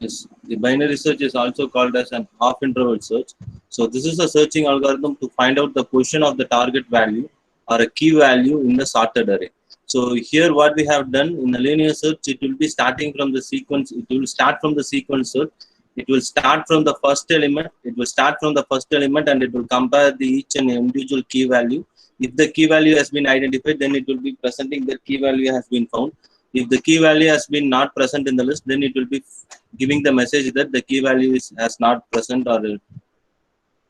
Yes, the binary search is also called as an half interval search. So this is a searching algorithm to find out the position of the target value or a key value in the sorted array. So here what we have done in the linear search, it will be starting from the sequence. It will start from the sequence search. It will start from the first element. It will start from the first element and it will compare the each and individual key value. If the key value has been identified, then it will be presenting that key value has been found. If the key value has been not present in the list, then it will be giving the message that the key value is has not present or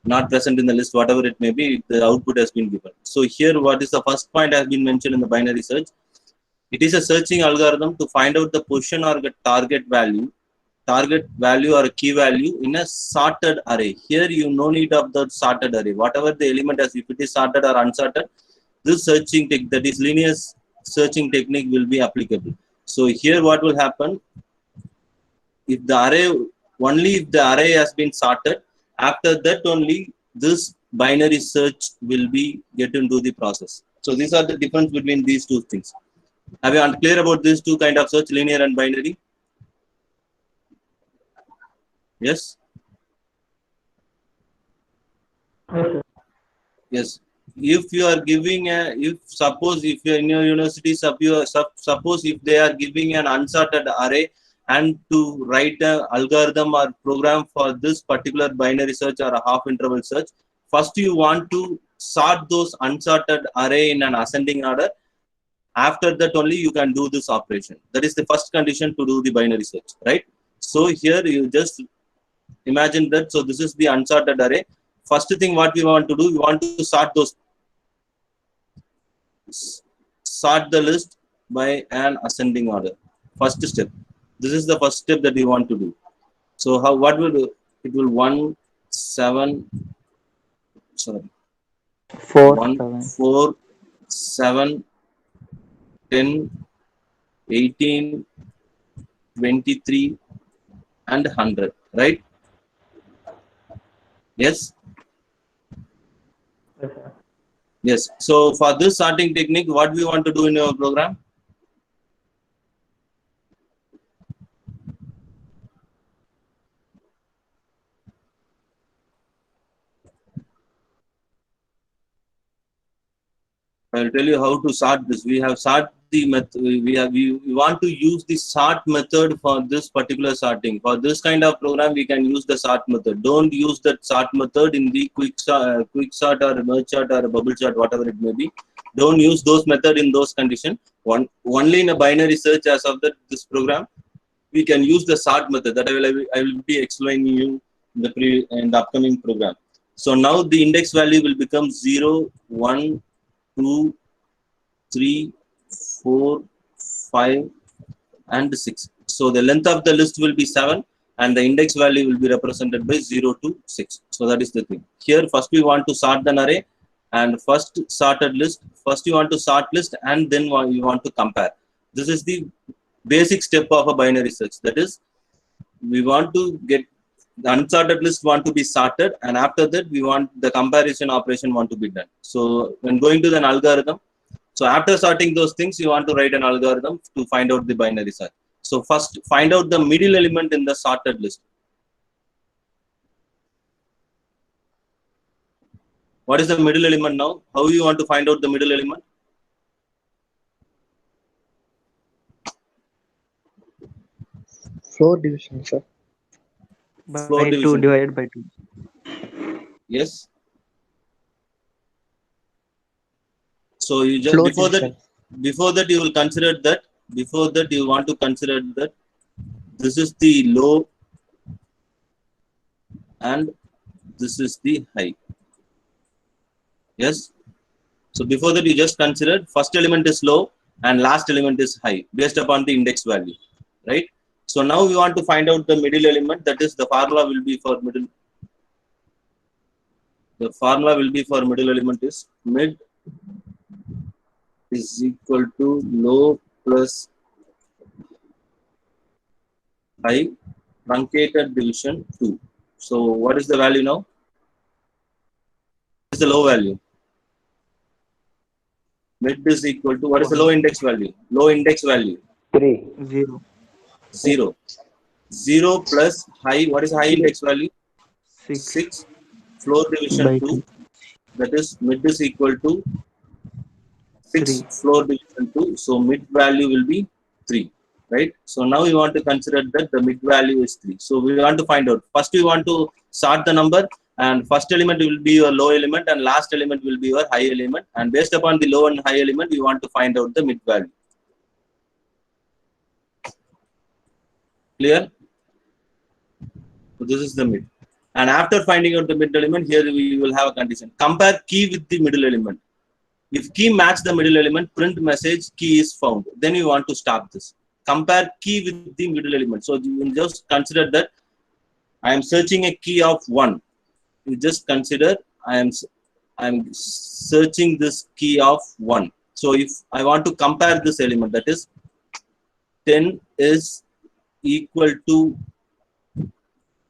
not present in the list, whatever it may be, the output has been given. So here, what is the first point has been mentioned in the binary search. It is a searching algorithm to find out the position or the target value or a key value in a sorted array. Here, you no need of the sorted array. Whatever the element as if it is sorted or unsorted, this searching that is linear searching technique will be applicable. So here, what will happen? If the array only if the array has been sorted, after that only this binary search will be get into the process. So these are the difference between these two things. Are you unclear about these two kind of search, linear and binary? Yes. Yes. If you are giving a, if suppose if you're in your university, suppose if they are giving an unsorted array and to write an algorithm or program for this particular binary search or a half interval search, first you want to sort those unsorted array in an ascending order. After that only you can do this operation. That is the first condition to do the binary search, right? So here you just imagine that. So this is the unsorted array. First thing what we want to do, we want to sort the list by an ascending order. First step. This is the first step that you want to do. So how what will do? It will 1 7 sorry 4, 1 7. 4 7 10 18 23 and 100, right? Yes. Yes. So for this sorting technique, what we want to do in your program? I'll tell you how to sort this. We have sort the method. We want to use the sort method for this particular sorting. For this kind of program, we can use the sort method. Don't use that sort method in the quick sort or merge sort or bubble sort, whatever it may be. Don't use those method in those conditions. Only in a binary search as of this program, we can use the sort method that I will be explaining you in the upcoming program. So now the index value will become 0, 1, 2, 3, 4, 5, and 6. So the length of the list will be 7 and the index value will be represented by 0 to 6. So that is the thing. Here first we want to sort an array and first sorted list. First you want to sort list and then you want to compare. This is the basic step of a binary search. That is, we want to get the unsorted list want to be sorted and after that we want the comparison operation want to be done. So when going to an algorithm, so after sorting those things, you want to write an algorithm to find out the binary search. So first find out the middle element in the sorted list. What is the middle element now? How you want to find out the middle element? Floor division, sir. Floor By 2 division. divided by 2. Yes. So you just Floor before division. that you will consider that. Before that you want to consider that this is the low and this is the high. Yes. So before that you just consider first element is low and last element is high based upon the index value, right? So now we want to find out the middle element. That is the formula will be for middle. The formula will be for middle element is mid is equal to low plus high truncated division 2. So what is the value now? What is the low value? Mid is equal to, what is the low index value? Low index value 3. 0. 0. 0 plus high, what is high index value? 6 6. Floor division by 2, 2. that is mid is equal to 6 3. floor division 2, so mid value will be 3, right? So now we want to consider that the mid value is 3. So we want to find out, first we want to sort the number, and first element will be your low element and last element will be your high element, and based upon the low and high element we want to find out the mid value. Clear? So this is the mid, and after finding out the mid element, here we will have a condition: compare key with the middle element. If key match the middle element, print message key is found. Then you want to stop this. Compare key with the middle element. So you will just consider that I am searching a key of 1. You just consider I am searching this key of 1. So if I want to compare this element, that is 10 is equal to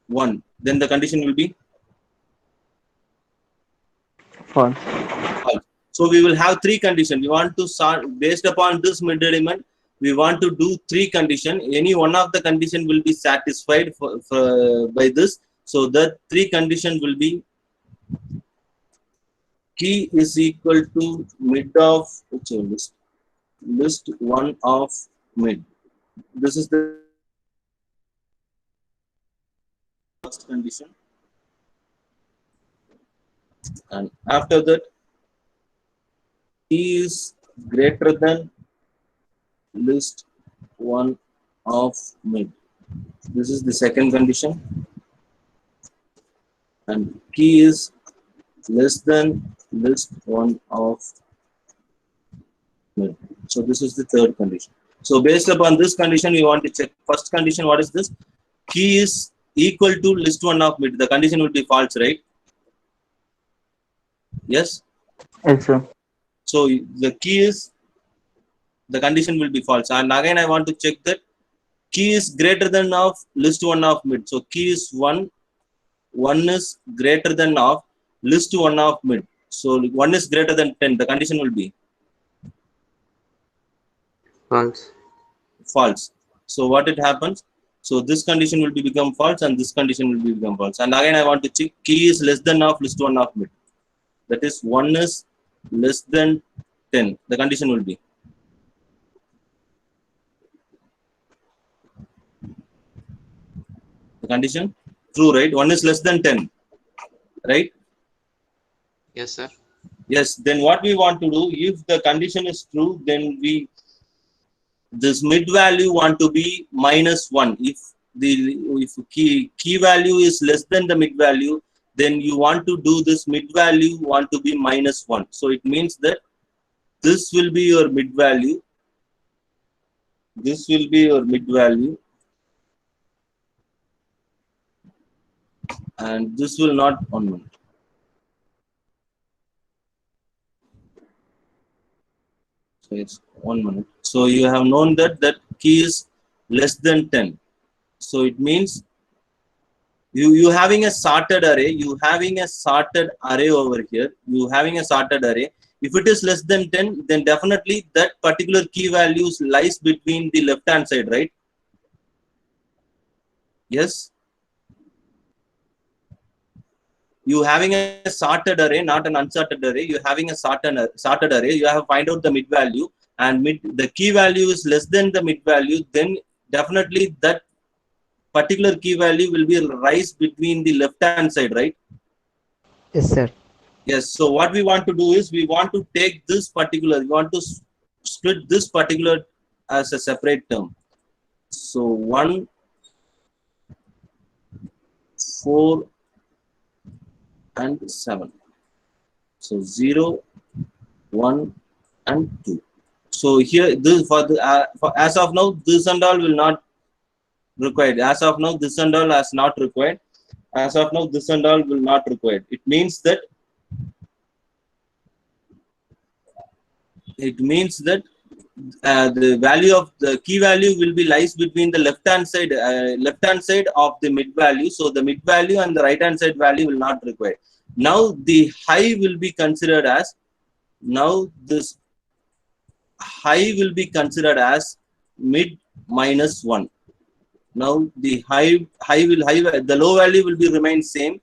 1, then the condition will be False. false. So we will have 3 conditions. We want to start based upon this mid element. We want to do 3 conditions. Any one of the condition will be satisfied by this. So the 3 condition will be key is equal to mid of list 1 of mid. This is the first condition, and after that key is greater than list 1 of mid. This is the second condition, and key is less than list 1 of mid. So this is the third condition. So based upon this condition, we want to check first condition. What is this? Key is equal to list 1 of mid. The condition will be false, right? Yes. Yes, sir. So the key is, the condition will be false, and again I want to check that key is greater than of list 1 of mid. So key is 1, 1 is greater than of list 1 of mid. So 1 is greater than 10. The condition will be False. false. So what it happens? So this condition will become false, and this condition will become false. And again I want to check key is less than of list 1 of mid. That is 1 is less than 10. The condition will be the condition true, right? 1 is less than 10, right? Yes, sir. Yes. Then what we want to do, if the condition is true, then we this mid value want to be -1. If key value is less than the mid value, then you want to do this mid value want to be -1. So it means that this will be your mid value. This will be your mid value, and this will not, 1 minute. So it's 1 minute. So you have known that key is less than 10. So it means you having a sorted array, over here, you having a sorted array. If it is less than 10, then definitely that particular key values lies between the left hand side, right? Yes. You having a sorted array, not an unsorted array. You having a sorted array. You have find out the mid value, and the key value is less than the mid value. Then definitely that particular key value will be rise between the left hand side, right? Yes, sir. Yes. So what we want to do is we want to take this particular. We want to split this particular as a separate term. So 1, 4, and 7. So 0, 1, and 2. So here this for as of now this and all will not required. As of now this and all is not required. As of now this and all will not required. It means that the value of the key value will be lies between the left hand side of the mid value. So the mid value and the right hand side value will not require. Now the high will be considered as, now this high will be considered as mid minus 1. Now the the low value will be remain same,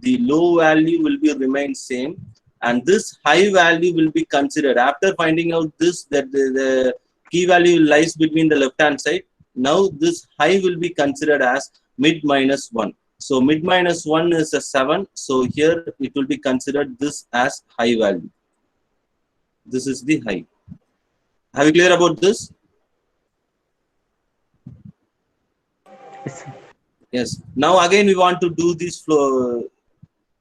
the low value will be remain same, and this high value will be considered after finding out this, that the key value lies between the left hand side. Now this high will be considered as mid minus 1. So mid minus 1 is a 7, so here it will be considered this as high value. This is the high. Have you clear about this? Yes, sir. Yes. Now again we want to do this flow,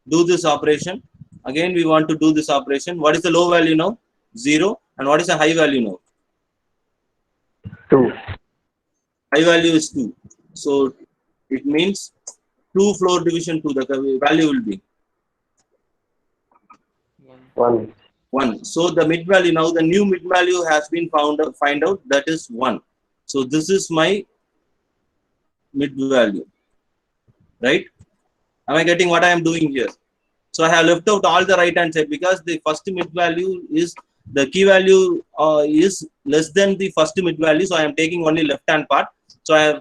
do this operation. Again we want to do this operation. What is the low value now? 0. And what is the high value now? 2. High value is 2. So it means 2 floor division 2. The value will be 1. 1. So the mid value now, the new mid value has been find out, that is 1. So this is my mid value, right? Am I getting what I am doing here? So I have left out all the right hand side because the first mid value is the key value is less than the first mid value. So I am taking only left hand part. So I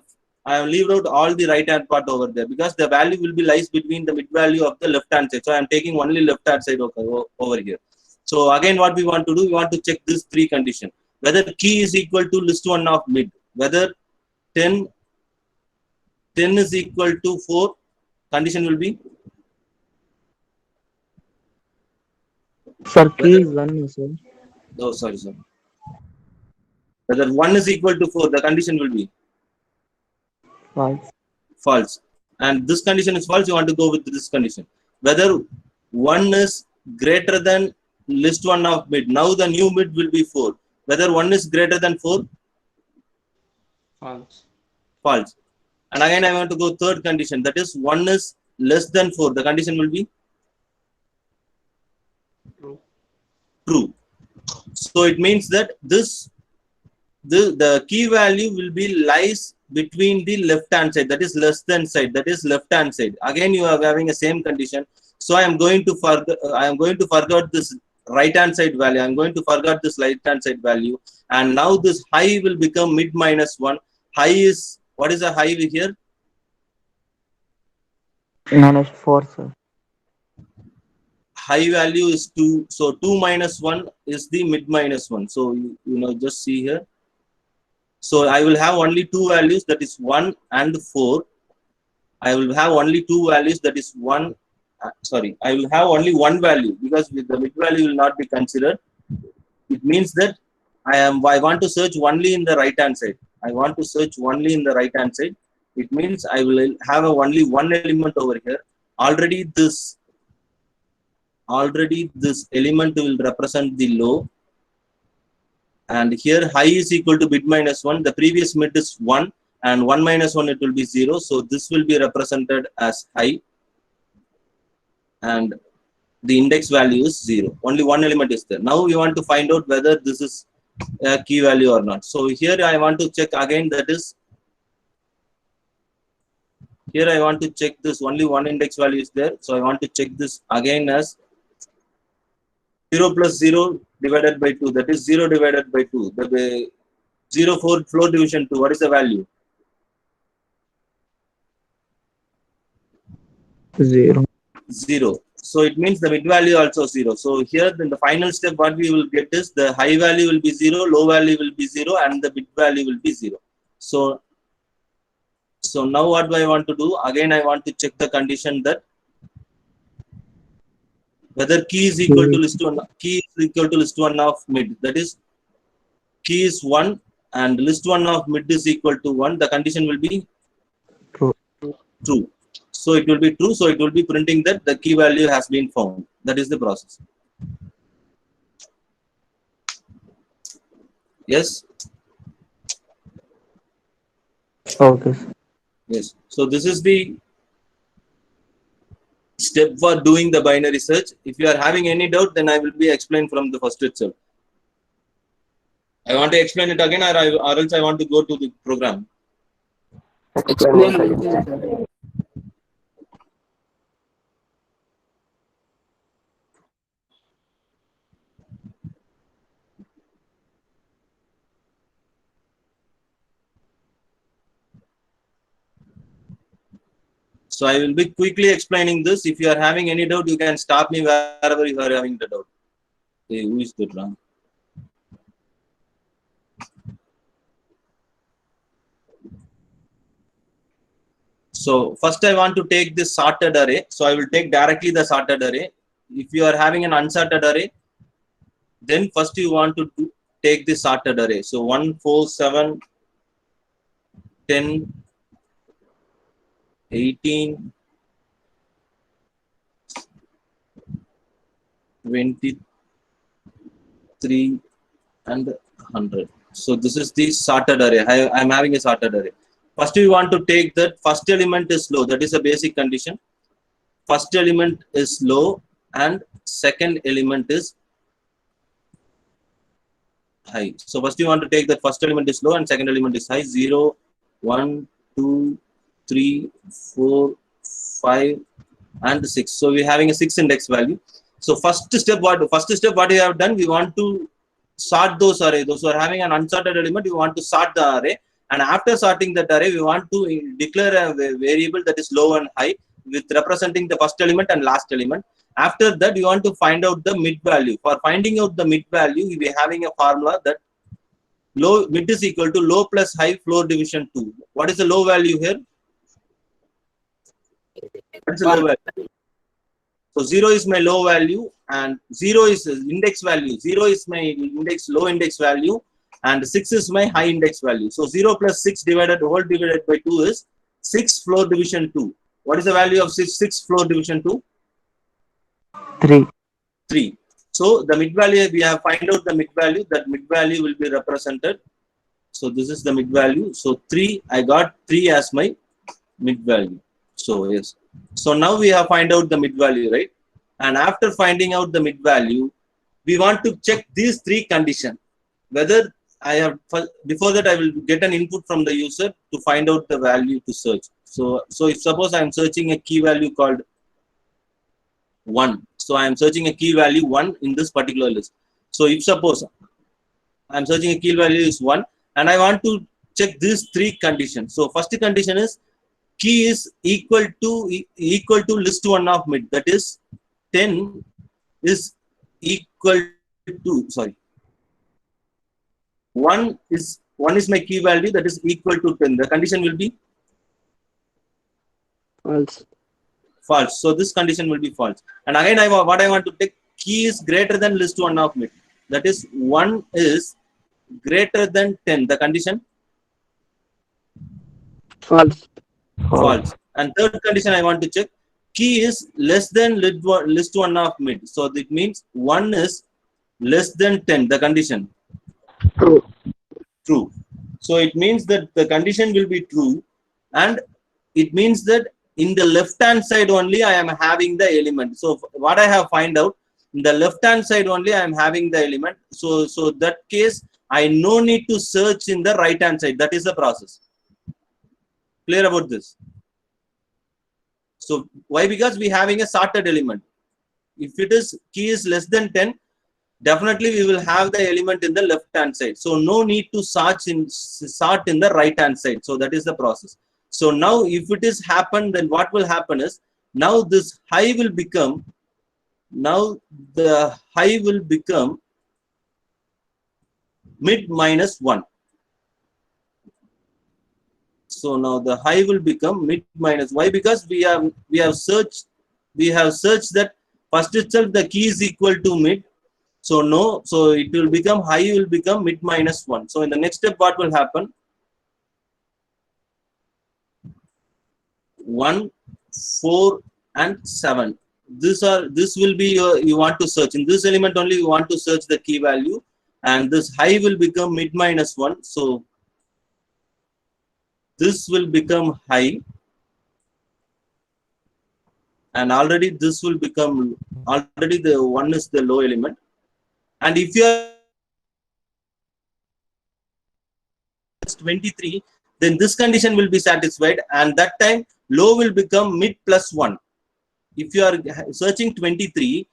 have leave out all the right hand part over there because the value will be lies between the mid value of the left hand side. So I am taking only left hand side over here. So again, what we want to do, we want to check this 3 condition: whether key is equal to list 1 of mid, whether 10 is equal to 4, condition will be Sir, key whether, is 1, sir. oh sorry sir, whether 1 is equal to 4, the condition will be False. false. And this condition is false, you want to go with this condition. Whether 1 is greater than list 1 of mid, now the new mid will be 4. Whether 1 is greater than 4, False. false. And again I want to go third condition, that is 1 is less than 4, the condition will be True. true. So it means that the key value will be lies between the left hand side, that is less than side, that is left hand side. Again you are having a same condition. So I am going to forget this right hand side value. I am going to forget this right hand side value, and now this high will become mid minus 1. High is, what is the high here? Minus 4, sir. High value is 2. So 2 minus 1 is the mid minus 1. So you know, just see here. So I will have only 2 values, that is 1 and 4. I will have only 2 values, that is 1. I will have only one value because with the mid value will not be considered. It means that I want to search only in the right hand side. I want to search only in the right hand side. It means I will have only one element over here. Already this element will represent the low, and here high is equal to mid minus 1. The previous mid is 1, and 1 minus 1 it will be 0. So this will be represented as high, and the index value is 0. Only one element is there. Now we want to find out whether this is a key value or not. So here I want to check again, that is, here I want to check this, only one index value is there. So I want to check this again as 0 plus 0 divided by 2, that is 0 divided by 2. The 0 4 floor division 2, what is the value? 0. 0. So it means the mid value also 0. So here then the final step what we will get is the high value will be 0, low value will be 0, and the mid value will be 0. So now what do I want to do? Again I want to check the condition that whether key is equal to list 1, key is equal to list 1 of mid, that is key is 1 and list 1 of mid is equal to 1, the condition will be True. true. So it will be true, so it will be printing that the key value has been found. That is the process. Yes. Okay, sir. Yes. So this is the step for doing the binary search. If you are having any doubt, then I will be explained from the first itself. I want to explain it again, or else I want to go to the program. Explain once again. So I will be quickly explaining this. If you are having any doubt, you can stop me wherever you are having the doubt. Hey, who is that wrong? So first I want to take this sorted array. So I will take directly the sorted array. If you are having an unsorted array, then first you want to take this sorted array. So 1, 4, 7, 10, 18, 23, and 100. So this is the sorted array. I am having a sorted array. First we want to take that first element is low. That is a basic condition. First element is low and second element is high. So first you want to take that first element is low and second element is high. 0, 1, 2, 3, 4, 5, and 6. So we're having a 6 index value. So first step what we have done, we want to sort those array. Those who are having an unsorted element, we want to sort the array. And after sorting that array, we want to declare a variable that is low and high with representing the first element and last element. After that, we want to find out the mid value. For finding out the mid value, we are having a formula that mid is equal to low plus high floor division 2. What is the low value here? What is the low value? So 0 is my low value and 0 is index value. 0 is my low index value and 6 is my high index value. So 0 plus 6 divided by 2 is 6 floor division 2. What is the value of 6 floor division 2? 3. 3. So the mid value, we have find out the mid value. That mid value will be represented. So this is the mid value. So 3, I got 3 as my mid value. So yes. So now we have find out the mid value, right? And after finding out the mid value, we want to check these 3 conditions. Whether I have, before that I will get an input from the user to find out the value to search. So if suppose I am searching a key value called 1. So I am searching a key value 1 in this particular list. So if suppose I am searching a key value is 1 and I want to check these 3 conditions. So first condition is key is equal to list 1 of mid. That is 10 is equal to, sorry, 1 is my key value, that is equal to 10. The condition will be false. So this condition will be false. And again, what I want to take, key is greater than list 1 of mid. That is 1 is greater than 10. The condition? False. False. And third condition I want to check, key is less than list 1 of mid. So it means 1 is less than 10. The condition? True. True. So it means that the condition will be true, and it means that in the left hand side only I am having the element. So what I have find out, in the left hand side only I am having the element. So that case I no need to search in the right hand side. That is the process. Clear about this? So why? Because we having a sorted element. If it is key is less than 10, definitely we will have the element in the left hand side. So no need to sort in the right hand side. So that is the process. So now if it is happened, then what will happen is, now this high will become, mid minus 1. So now the high will become mid minus. Why? Because we have searched that first itself the key is equal to mid. So it will become high will become mid minus 1. So in the next step, what will happen? 1, 4, and 7. This will be you want to search in this element only. You want to search the key value, and this high will become mid minus 1. So this will become high, and already this will become, already the 1 is the low element. And if you are 23, then this condition will be satisfied, and that time low will become mid plus 1. If you are searching 23,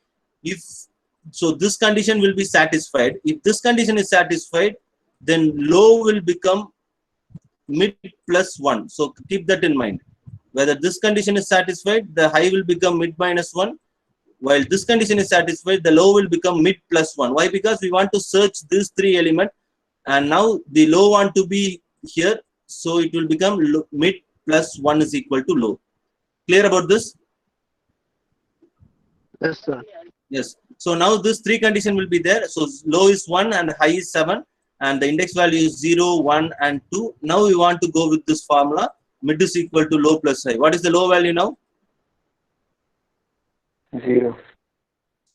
so this condition will be satisfied. If this condition is satisfied, then low will become mid plus 1. So keep that in mind. Whether this condition is satisfied, the high will become mid minus 1. While this condition is satisfied, the low will become mid plus 1. Why? Because we want to search these three elements, and now the low want to be here, so it will become mid plus 1 is equal to low. Clear about this? Yes, sir. Yes. So now this three condition will be there. So low is 1 and high is 7, and the index value is 0, 1, and 2. Now we want to go with this formula. Mid is equal to low plus high. What is the low value now? 0.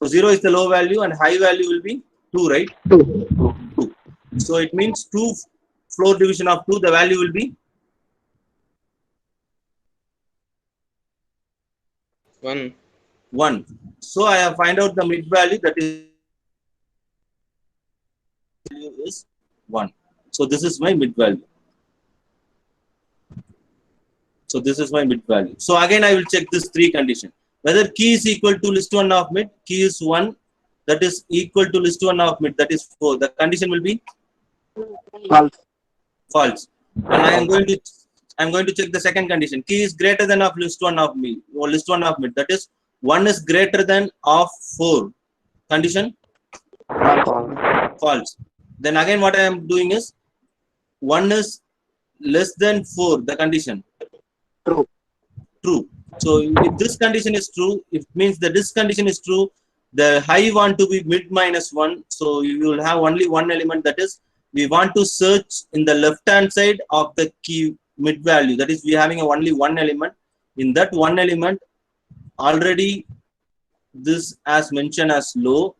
So 0 is the low value, and high value will be 2, right? 2. 2. So it means 2 floor division of 2, the value will be 1. 1. So I have find out the mid value, that is 1. So this is my mid value. So this is my mid value. So again I will check this three condition. Whether key is equal to list 1 of mid, key is 1, that is equal to list 1 of mid, that is 4. The condition will be False. false. And I am going to check the second condition. Key is greater than of list 1 of mid, or list 1 of mid, that is 1 is greater than of 4. Condition False. false. Then again what I am doing is 1 is less than 4, the condition True. true. So if this condition is true, it means that this condition is true, the high want to be mid minus 1. So you will have only one element, that is we want to search in the left hand side of the key mid value, that is we are having only one element. In that one element already this as mentioned as low,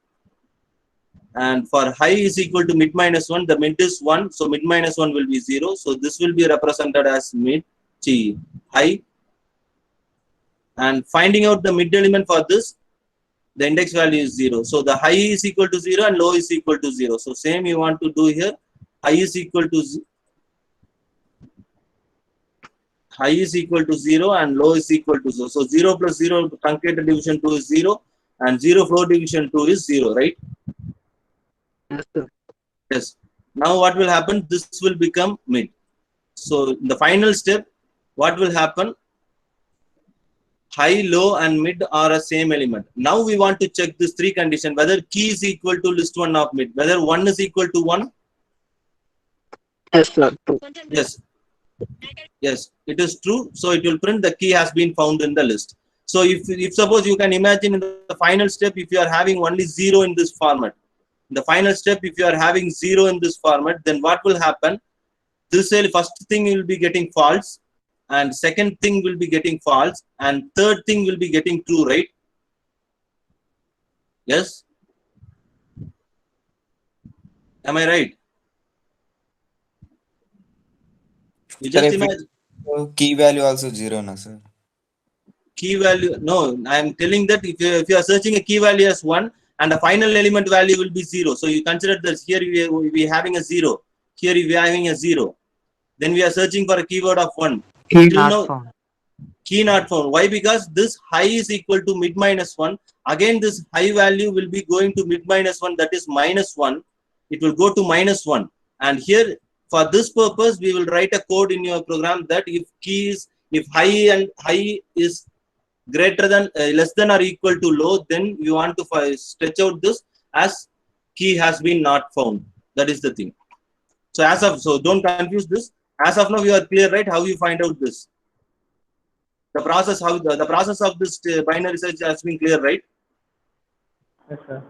and for high is equal to mid minus 1, the mid is 1, so mid minus 1 will be 0. So this will be represented as mid high, and finding out the mid element for this, the index value is 0. So the high is equal to 0 and low is equal to 0. So same you want to do here. High is equal to 0 and low is equal to 0. So 0 plus 0 truncated division 2 is 0, and 0 floor division 2 is 0, right? Yes, sir. Yes. Now what will happen? This will become mid. So in the final step, what will happen? High, low, and mid are a same element. Now we want to check this three condition, whether key is equal to list 1 of mid, whether 1 is equal to 1. Yes, sir. True. Yes. Yes, it is true. So it will print the key has been found in the list. So if suppose you can imagine in the final step, if you are having only 0 in this format, in the final step, if you are having 0 in this format, then what will happen? This first thing will be getting false, and second thing will be getting false, and third thing will be getting true, right? Yes? Am I right? You Sir, just if we imagine key value also 0, na sir? key value. No, I am telling that if you are searching a key value as 1 and the final element value will be 0. So you consider this here we are having a 0. Here we are having a 0. Then we are searching for a keyword of 1. Key Till not now, found. key not found. Why? Because this high is equal to mid minus 1. Again, this high value will be going to mid minus 1, that is minus 1. It will go to minus 1. And here, for this purpose, we will write a code in your program that if high is greater than, less than or equal to low, then we want to stretch out this as key has been not found. That is the thing. So don't confuse this. As of now, you are clear, right? How you find out this? The process, how the process of this binary search has been clear, right? Yes, sir.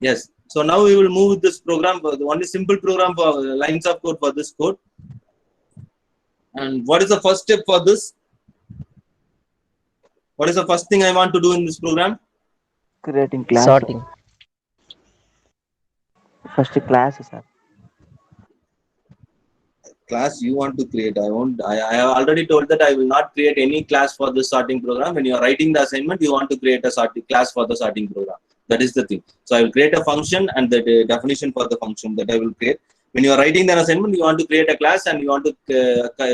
Yes. So now we will move with this program, the only simple program for lines of code for this code. And what is the first step for this? What is the first thing I want to do in this program? Creating class. Sorting. First class, sir. Class you want to create. I have already told that I will not create any class for this sorting program. When you are writing the assignment, you want to create a sorting class for the sorting program. That is the thing. So I will create a function and the definition for the function that I will create. When you are writing the assignment, you want to create a class and you want to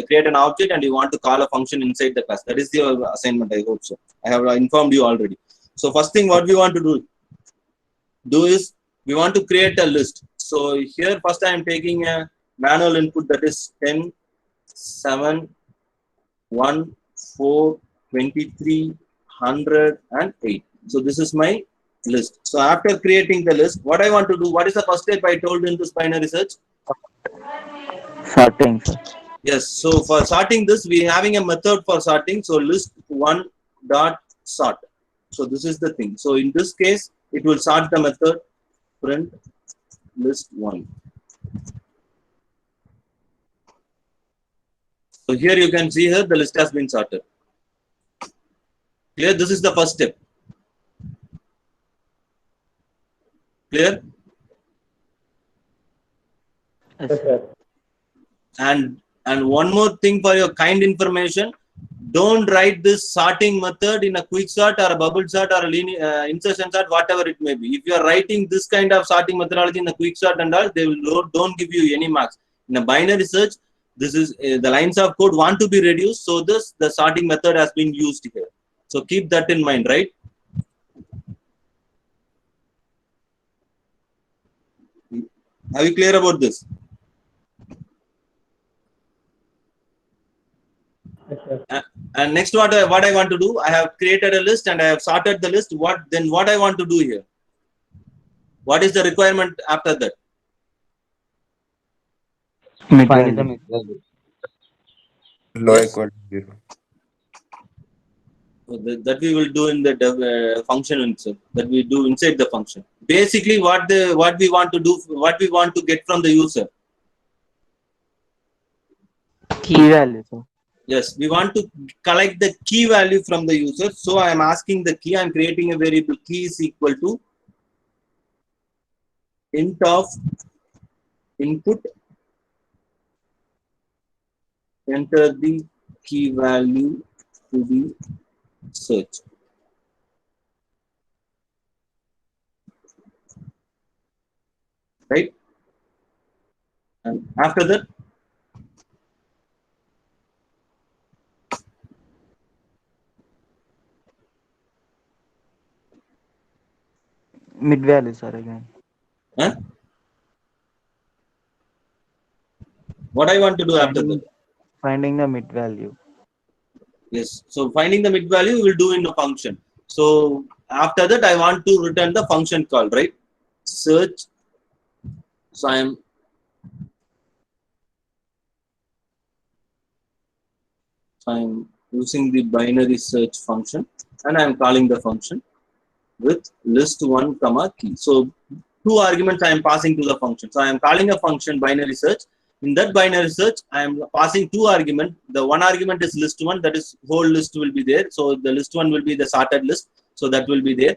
create an object and you want to call a function inside the class. That is your assignment, I hope so. I have informed you already. So first thing what we want to do is we want to create a list. So here first I am taking a manual input, that is 10, 7, 1, 4, 23, 100, and 8. So this is my list. So after creating the list, what I want to do, what is the first step I told in this binary search? Sorting, sir. Yes, so for sorting this, we having a method for sorting. So list one dot sort. So this is the thing. So in this case, it will sort the method print list one. So here you can see here the list has been sorted. Clear? This is the first step. Clear? Yes, sir. And one more thing for your kind information, don't write this sorting method in a quick sort or a bubble sort or a linear insertion sort, whatever it may be. If you are writing this kind of sorting methodology in a quick sort and all, they will don't give you any marks. In a binary search, this is the lines of code want to be reduced, so the sorting method has been used here. So keep that in mind, right? Are you clear about this? And next, what I want to do, I have created a list and I have sorted the list. What I want to do here? What is the requirement after that? Mid Find the value. mid value. Low Yes. equal to 0. So that we will do in the function itself. That we do inside the function. Basically, what we want to do, what we want to get from the user. Key value, sir. Yes, we want to collect the key value from the user. So I am asking the key. I am creating a variable key is equal to int of input. Enter the key value to the search. Right? And after that, Mid value, sir, again. huh? What I want to do after that? Finding the mid value. Yes. So finding the mid value, we will do in a function. So after that, I want to return the function call, right? Search. So I'm using the binary search function and I'm calling the function with list1 comma key. So two arguments I am passing to the function. So I am calling a function binary search. In that binary search, I am passing two arguments. The one argument is list1, that is whole list will be there. So the list1 will be the sorted list. So that will be there.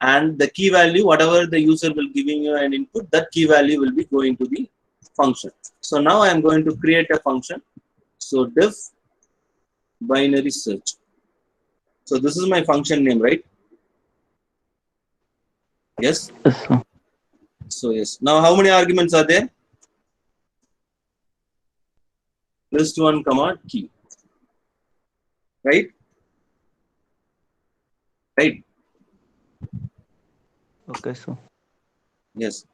And the key value, whatever the user will giving you an input, that key value will be going to the function. So now I am going to create a function. So def binary search. So this is my function name, right? Yes. Yes, sir. So yes. Now how many arguments are there? List1 comma key. Right? Right. Okay, sir. Yes.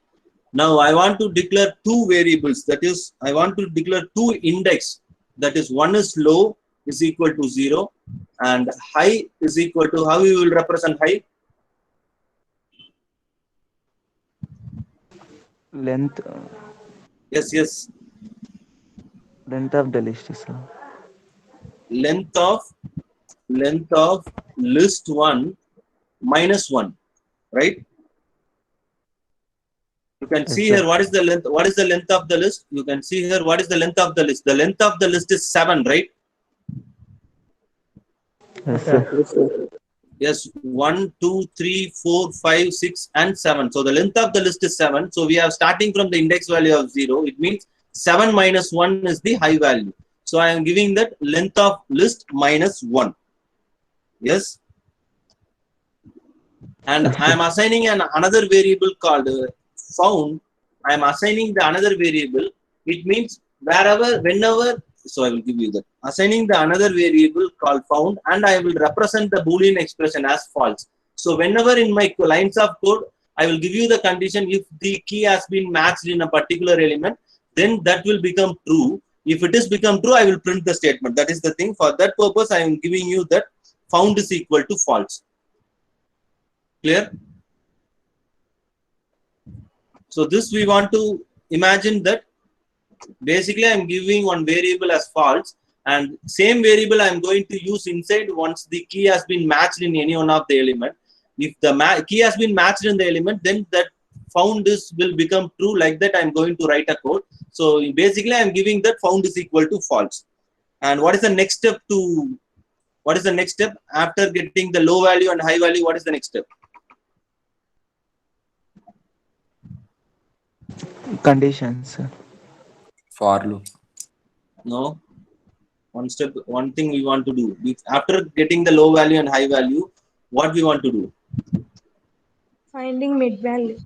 Now I want to declare two variables. That is, I want to declare two index. That is, one is low is equal to 0 and high is equal to, how we will represent high? Length. Yes, yes. Length of the list, sir. Length of list1 minus 1, right? You can Yes, see sir. here what is the length. What is the length of the list? You can see here what is the length of the list. The length of the list is 7, right? Yes, sir. Yes, sir. Yes, 1, 2, 3, 4, 5, 6, and 7. So the length of the list is 7. So we are starting from the index value of 0. It means 7 minus 1 is the high value. So I am giving that length of list minus 1. Yes. And I am assigning another variable called found. I am assigning the another variable. It means whenever, so I will give you that. Assigning the another variable called found, and I will represent the Boolean expression as false. So whenever in my lines of code, I will give you the condition if the key has been matched in a particular element, then that will become true. If it is become true, I will print the statement. That is the thing. For that purpose, I am giving you that found is equal to false. Clear? So this we want to imagine that basically I am giving one variable as false, and same variable I am going to use inside once the key has been matched in any one of the element. If the key has been matched in the element, then that found is will become true. Like that, I am going to write a code. So basically, I am giving that found is equal to false. And what is the next step to? What is the next step after getting the low value and high value? What is the next step? Conditions. For loop. No. One thing we want to do after getting the low value and high value, what we want to do? Finding mid value.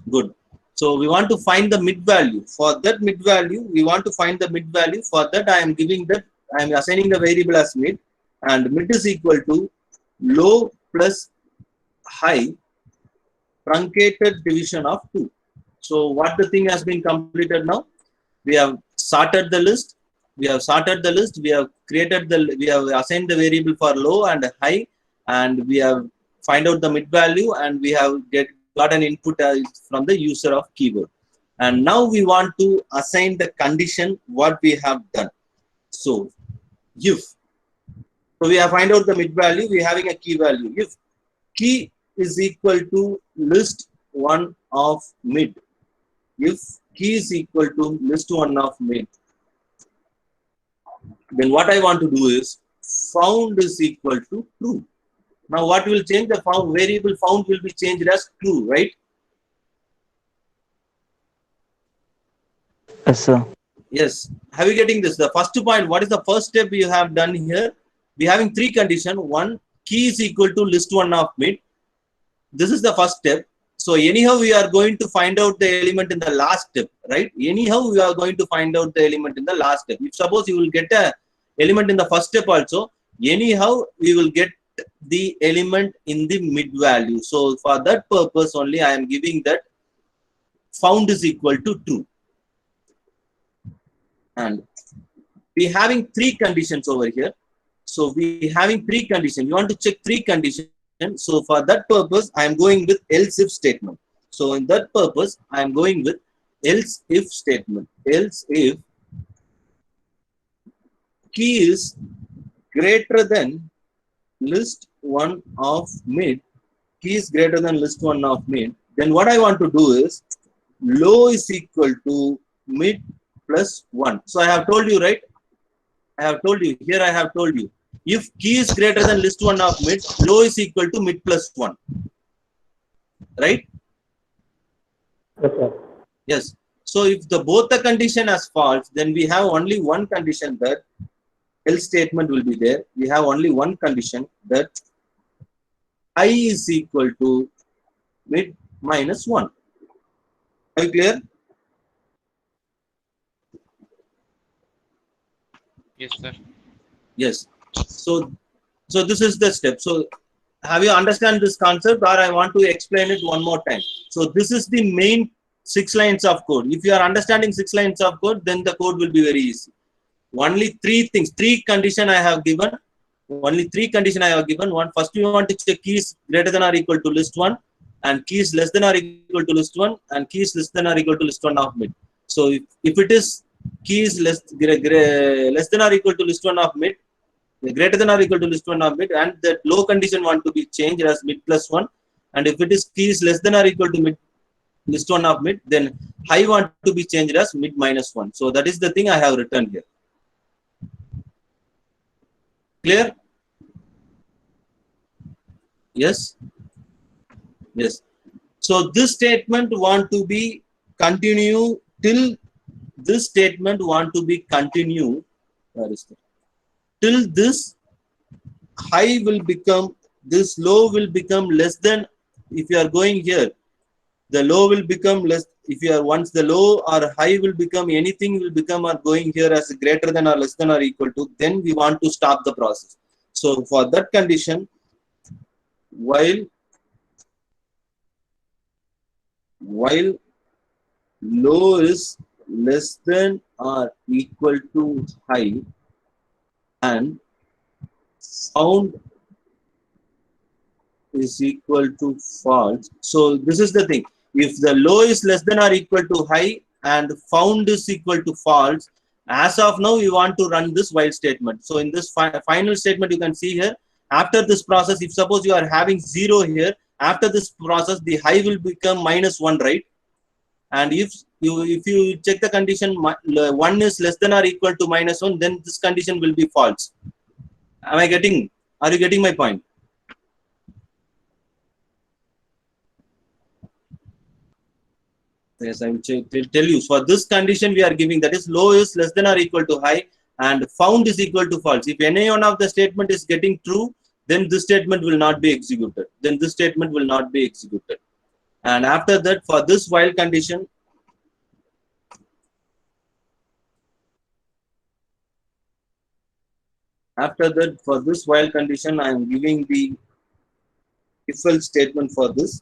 Good. So we want to find the mid value. For that mid value, we want to find the mid value. For that, I am giving that, I am assigning the variable as mid, and mid is equal to low plus high truncated division of 2. So what the thing has been completed now? We have sorted the list. We have sorted the list. We have created we have assigned the variable for low and high, and we have find out the mid value, and we have got an input from the user of keyword. And now we want to assign the condition what we have done. So if we have find out the mid value, we are having a key value. If key is equal to list 1 of mid, if key is equal to list 1 of mid, then what I want to do is found is equal to true. Now what will change? The found variable found will be changed as true, right? Yes, sir. Yes. Have you getting this? The first point, what is the first step you have done here? We having 3 conditions. 1, key is equal to list 1 of mid. This is the first step. So anyhow, we are going to find out the element in the last step, right? Anyhow, we are going to find out the element in the last step. If suppose you will get a element in the first step also, anyhow, we will get the element in the mid value. So for that purpose only, I am giving that found is equal to true. And we having 3 conditions over here. So we having 3 conditions. You want to check 3 conditions. So for that purpose, I am going with else if statement. So in that purpose, I am going with else if statement. Else if key is greater than list 1 of mid, key is greater than list 1 of mid, then what I want to do is low is equal to mid plus 1. So I have told you, right? I have told you, here I have told you, if key is greater than list 1 of mid, low is equal to mid plus 1. Right? Yes, sir. Yes. So if both the condition as false, then we have only one condition that else statement will be there. We have only one condition that I is equal to mid minus 1. Are you clear? Yes, sir. Yes. So this is the step. So have you understand this concept, or I want to explain it one more time? So this is the main 6 lines of code. If you are understanding 6 lines of code, then the code will be very easy. Only 3 things, 3 condition I have given. Only 3 condition I have given. One, first you want to check keys greater than or equal to list 1, and keys less than or equal to list 1, and keys less than or equal to list 1 of mid. So if it is keys less than or equal to list 1 of mid, greater than or equal to list 1 of mid, and that low condition want to be changed as mid plus 1, and if it is keys less than or equal to mid list 1 of mid, then high want to be changed as mid minus 1. So that is the thing I have written here. Clear? Yes? Yes. So this statement want to be continue till this statement want to be continue. Where is that? Till this high will become, this low will become less than, if you are going here, the low will become less, if you are once the low or high will become, anything will become or going here as greater than or less than or equal to, then we want to stop the process. So for that condition, while low is less than or equal to high and found is equal to false. So this is the thing. If the low is less than or equal to high and found is equal to false, as of now we want to run this while statement. So in this final statement, you can see here, after this process, if suppose you are having 0 here, after this process the high will become -1, right? And if you check the condition 1 is less than or equal to -1, then this condition will be false. Are you getting my point? Yes, I will tell you. For this condition we are giving, that is low is less than or equal to high and found is equal to false. If any one of the statement is getting true, then this statement will not be executed. Then this statement will not be executed. And after that, for this while condition, for this while condition, I am giving the if else statement for this.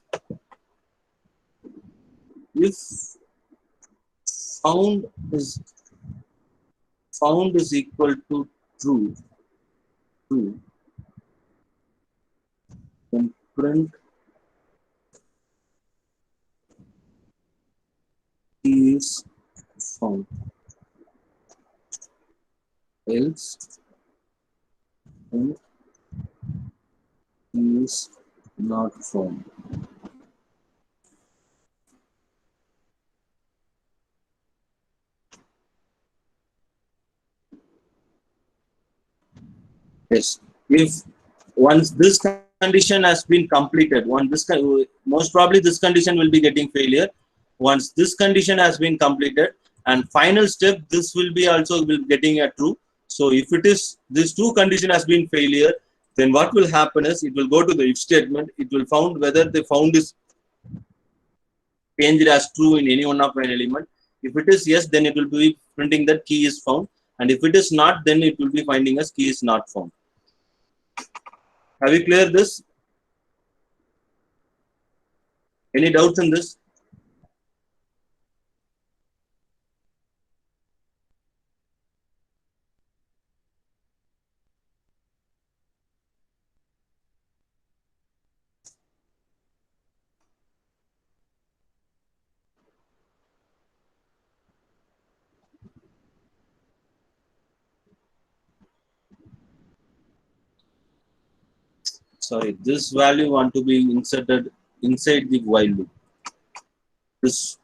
If found is equal to true, then print is found. Else is not found. Yes, if once this condition has been completed, most probably this condition will be getting failure. Once this condition has been completed, and final step, this will be also getting a true. So if it is this two condition has been failure, then what will happen is it will go to the if statement. It will found whether the found is changed as true in any one of an element. If it is yes, then it will be printing that key is found, and if it is not, then it will be finding as key is not found. Have you cleared this? Any doubts in this? Sorry, this value want to be inserted inside the while loop. This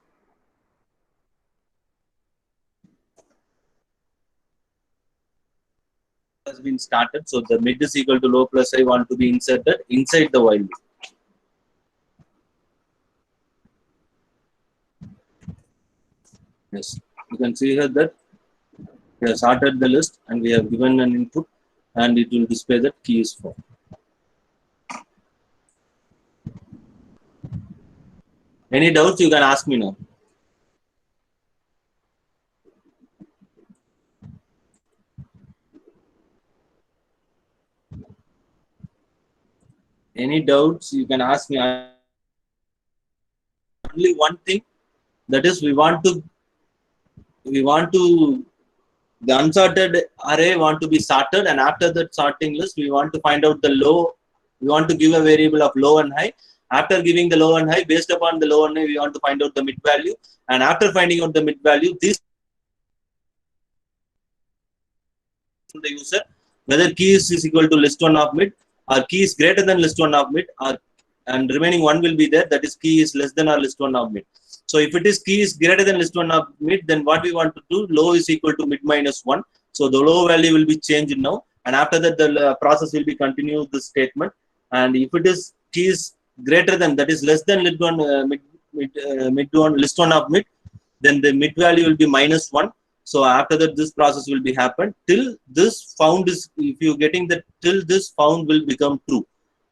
has been started, so the mid is equal to low plus I want to be inserted inside the while loop. Yes, you can see here that we have sorted the list and we have given an input, and it will display that key is found. Any doubts you can ask me now. Any doubts you can ask me. Only one thing, that is we want to the unsorted array want to be sorted, and after that sorting list we want to find out the low. We want to give a variable of low and high. After giving the low and high, based upon the low and high, we want to find out the mid value, and after finding out the mid value, this the user whether key is equal to list one of mid or key is greater than list one of mid, or and remaining one will be there, that is key is less than or list one of mid. So if it is key is greater than list one of mid, then what we want to do, low is equal to mid minus 1. So the low value will be changed now, and after that the process will be continue this statement. And if it is key is greater than, that is less than list one list one of mid, then the mid value will be minus 1. So after that this process will be happen till this found is, if you getting that, till this found will become true.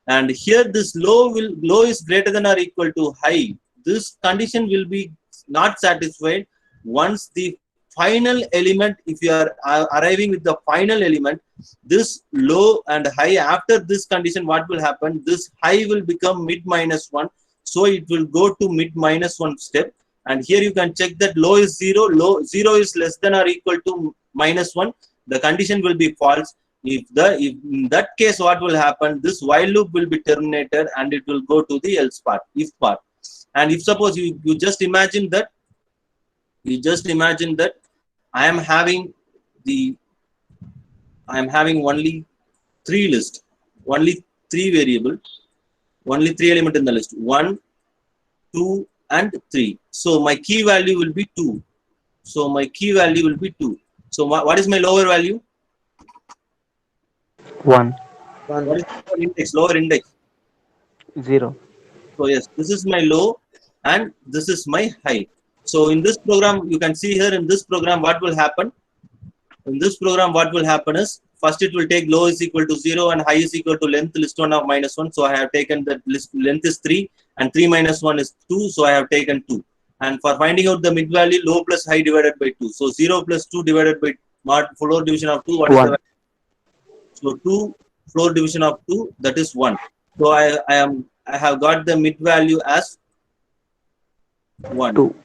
And here this low is greater than or equal to high. This condition will be not satisfied once the final element, if you are arriving with the final element, this low and high, after this condition what will happen, this high will become mid minus 1. So it will go to mid minus 1 step, and here you can check that low is 0, low 0 is less than or equal to -1, the condition will be false. If in that case, what will happen, this while loop will be terminated and it will go to the else part, if part. And if suppose you just imagine that I am having only 3 list, only 3 variable, only 3 element in the list, 1, 2 and 3. So my key value will be 2. So what is my lower value? 1, What is the lower index? 0. So yes, this is my low and this is my high. So in this program, you can see here in this program what will happen. In this program, what will happen is, first it will take low is equal to 0 and high is equal to length list 1 of -1. So I have taken that list length is 3 and 3 minus 1 is 2. So I have taken 2. And for finding out the mid value, low plus high divided by 2. So 0 plus 2 divided by floor division of 2, what is the 1. value? So 2 floor division of 2, that is 1. So I have got the mid value as 1. 2.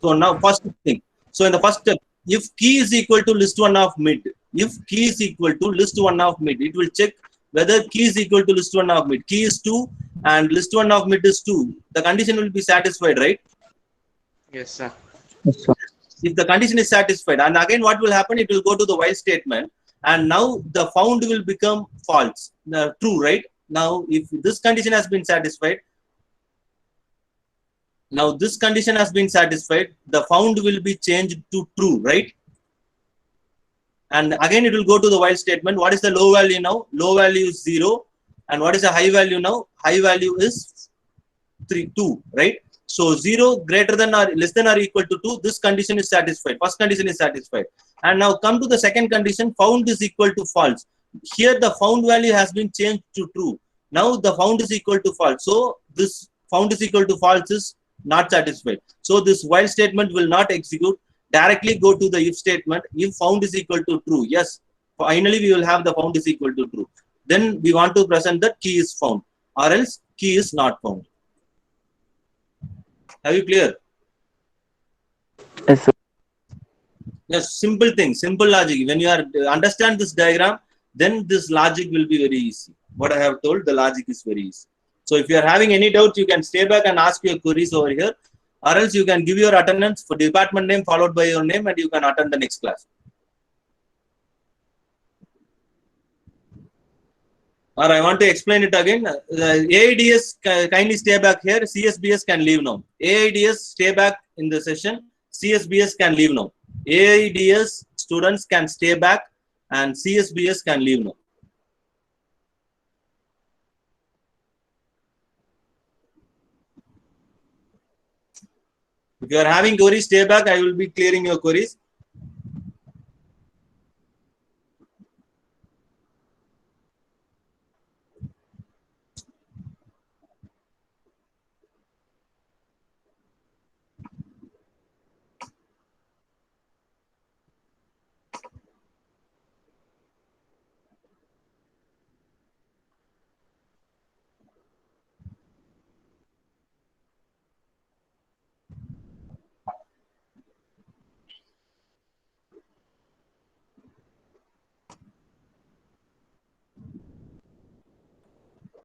So now first thing. So in the first step, if key is equal to list 1 of mid, it will check whether key is equal to list 1 of mid. Key is 2 and list 1 of mid is 2. The condition will be satisfied, right? Yes, sir. Yes, sir. If the condition is satisfied, and again what will happen, it will go to the while statement, and now the found will become false, true, right? Now if this condition has been satisfied, the found will be changed to true, right? And again it will go to the while statement. What is the low value now? Low value is 0. And what is the high value now? High value is 2, right? So 0 greater than or less than or equal to 2, this condition is satisfied. First condition is satisfied. And now come to the second condition, found is equal to false. Here the found value has been changed to true. Now the found is equal to false. So this found is equal to false is not satisfied. So this while statement will not execute. Directly go to the if statement. If found is equal to true, yes, finally we will have the found is equal to true. Then we want to present that key is found, or else key is not found. Have you clear? Yes, sir. Yes, simple thing, simple logic. When you are understand this diagram, then this logic will be very easy. What I have told, the logic is very easy. So if you are having any doubts, you can stay back and ask your queries over here, or else you can give your attendance for department name followed by your name and you can attend the next class. Or I want to explain it again. AIDS kindly stay back here. CSBS can leave now. AIDS stay back in the session. CSBS can leave now. AIDS students can stay back and CSBS can leave now. If you are having queries, stay back. I will be clearing your queries.